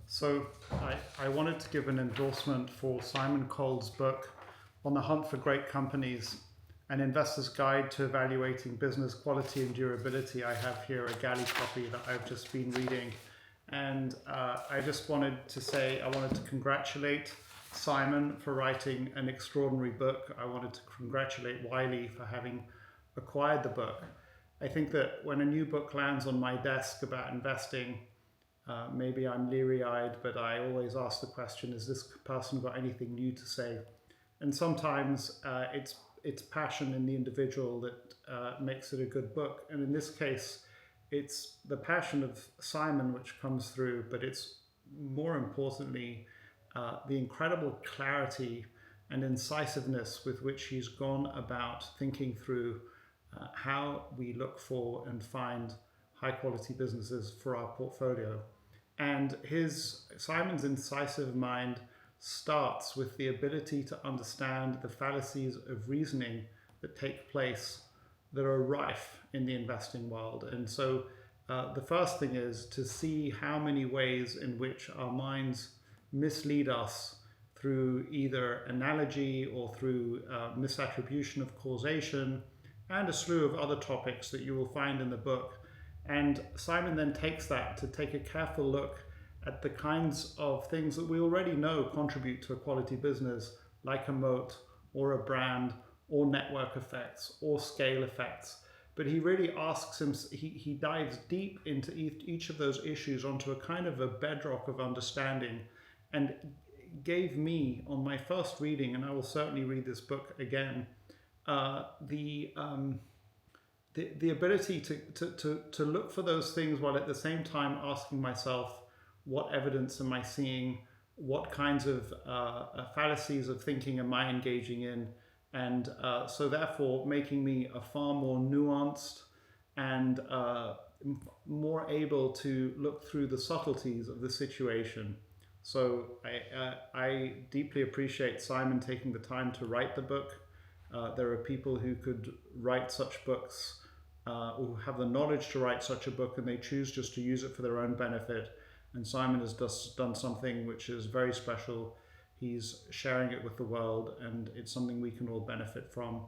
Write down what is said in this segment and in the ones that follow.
So I wanted to give an endorsement for Simon Kold's book, On the Hunt for Great Companies, An Investor's Guide to Evaluating Business Quality and Durability. I have here a galley copy that I've just been reading. And I just wanted to say, I wanted to congratulate Simon for writing an extraordinary book. I wanted to congratulate Wiley for having acquired the book. I think that when a new book lands on my desk about investing, maybe I'm leery-eyed, but I always ask the question, has this person got anything new to say? And sometimes it's passion in the individual that makes it a good book. And in this case, it's the passion of Simon which comes through, but it's more importantly, the incredible clarity and incisiveness with which he's gone about thinking through how we look for and find high quality businesses for our portfolio. And Simon's incisive mind starts with the ability to understand the fallacies of reasoning that take place that are rife in the investing world. And so the first thing is to see how many ways in which our minds mislead us through either analogy or through misattribution of causation, and a slew of other topics that you will find in the book. And Simon then takes that to take a careful look at the kinds of things that we already know contribute to a quality business, like a moat or a brand or network effects or scale effects. But he really asks him, he dives deep into each of those issues onto a kind of a bedrock of understanding, and gave me, on my first reading, and I will certainly read this book again, the ability to look for those things while at the same time asking myself, what evidence am I seeing? What kinds of fallacies of thinking am I engaging in? And so therefore making me a far more nuanced and more able to look through the subtleties of the situation. So I deeply appreciate Simon taking the time to write the book. There are people who could write such books, who have the knowledge to write such a book, and they choose just to use it for their own benefit. And Simon has done something which is very special. He's sharing it with the world, and it's something we can all benefit from.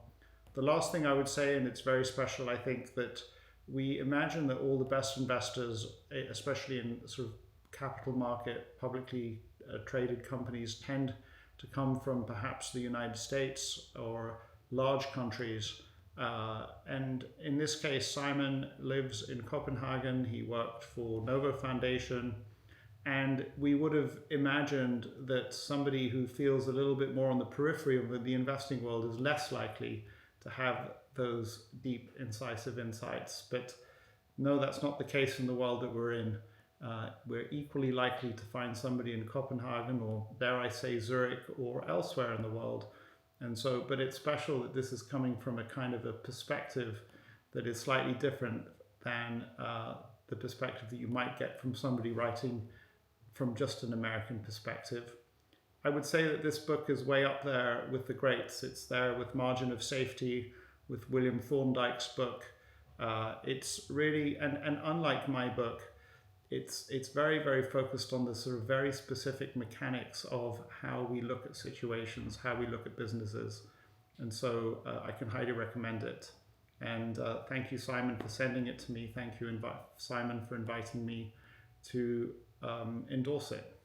The last thing I would say, and it's very special, I think, that we imagine that all the best investors, especially in sort of capital market, publicly traded companies, tend to come from perhaps the United States or large countries. And in this case, Simon lives in Copenhagen. He worked for Novo Foundation. And we would have imagined that somebody who feels a little bit more on the periphery of the investing world is less likely to have those deep, incisive insights. But no, that's not the case in the world that we're in. We're equally likely to find somebody in Copenhagen, or dare I say Zurich, or elsewhere in the world. And so, but it's special that this is coming from a kind of a perspective that is slightly different than the perspective that you might get from somebody writing from just an American perspective. I would say that this book is way up there with the greats. It's there with Margin of Safety, with William Thorndike's book. It's really, and unlike my book, it's very, very focused on the sort of very specific mechanics of how we look at situations, how we look at businesses. And so I can highly recommend it. And thank you, Simon, for sending it to me. Thank you, Simon, for inviting me to endorse it.